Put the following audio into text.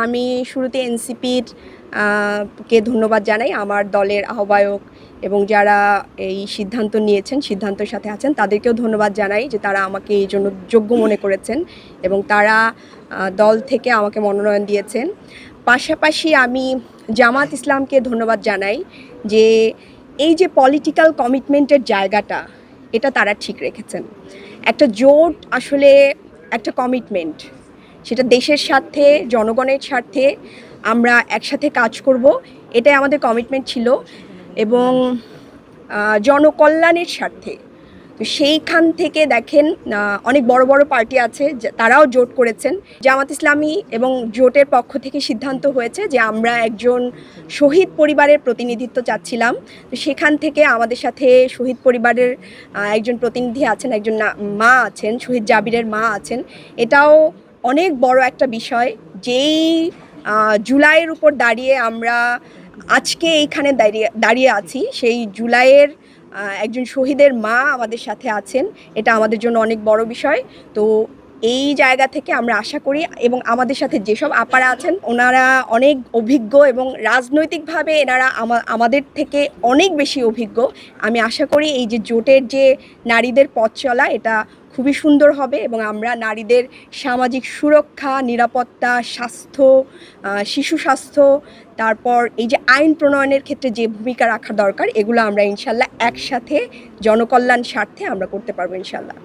আমি শুরুতে এনসিপির কে ধন্যবাদ জানাই। আমার দলের আহ্বায়ক এবং যারা এই সিদ্ধান্ত নিয়েছেন, সিদ্ধান্তের সাথে আছেন তাদেরকেও ধন্যবাদ জানাই যে তারা আমাকে এই জন্য যোগ্য মনে করেছেন এবং তারা দল থেকে আমাকে মনোনয়ন দিয়েছেন। পাশাপাশি আমি জামাত ইসলামকে ধন্যবাদ জানাই যে এই যে পলিটিক্যাল কমিটমেন্টের জায়গাটা এটা তারা ঠিক রেখেছেন। একটা জোট আসলে একটা কমিটমেন্ট, সেটা দেশের স্বার্থে, জনগণের স্বার্থে আমরা একসাথে কাজ করব, এটাই আমাদের কমিটমেন্ট ছিল এবং জনকল্যাণের স্বার্থে। তো সেইখান থেকে দেখেন অনেক বড় বড় পার্টি আছে, তারাও জোট করেছেন। জামাত ইসলামী এবং জোটের পক্ষ থেকে সিদ্ধান্ত হয়েছে যে আমরা একজন শহীদ পরিবারের প্রতিনিধিত্ব চাচ্ছিলাম। তো সেখান থেকে আমাদের সাথে শহীদ পরিবারের একজন প্রতিনিধি আছেন, একজন মা আছেন, শহীদ জাবিরের মা আছেন। এটাও অনেক বড় একটা বিষয়, যেই জুলাইয়ের উপর দাঁড়িয়ে আমরা আজকে এইখানে দাঁড়িয়ে আছি, সেই জুলাইয়ের একজন শহীদের মা আমাদের সাথে আছেন। এটা আমাদের জন্য অনেক বড় বিষয়। তো এই জায়গা থেকে আমরা আশা করি, এবং আমাদের সাথে যেসব আপারা আছেন ওনারা অনেক অভিজ্ঞ এবং রাজনৈতিকভাবে এনারা আমাদের থেকে অনেক বেশি অভিজ্ঞ। আমি আশা করি এই যে জোটের যে নারীদের পথ চলা, এটা খুবই সুন্দর হবে এবং আমরা নারীদের সামাজিক সুরক্ষা, নিরাপত্তা, স্বাস্থ্য, শিশু স্বাস্থ্য, তারপর এই যে আইন প্রণয়নের ক্ষেত্রে যে ভূমিকা রাখা দরকার, এগুলো আমরা ইনশাল্লাহ একসাথে জনকল্যাণ স্বার্থে আমরা করতে পারবো ইনশাল্লাহ।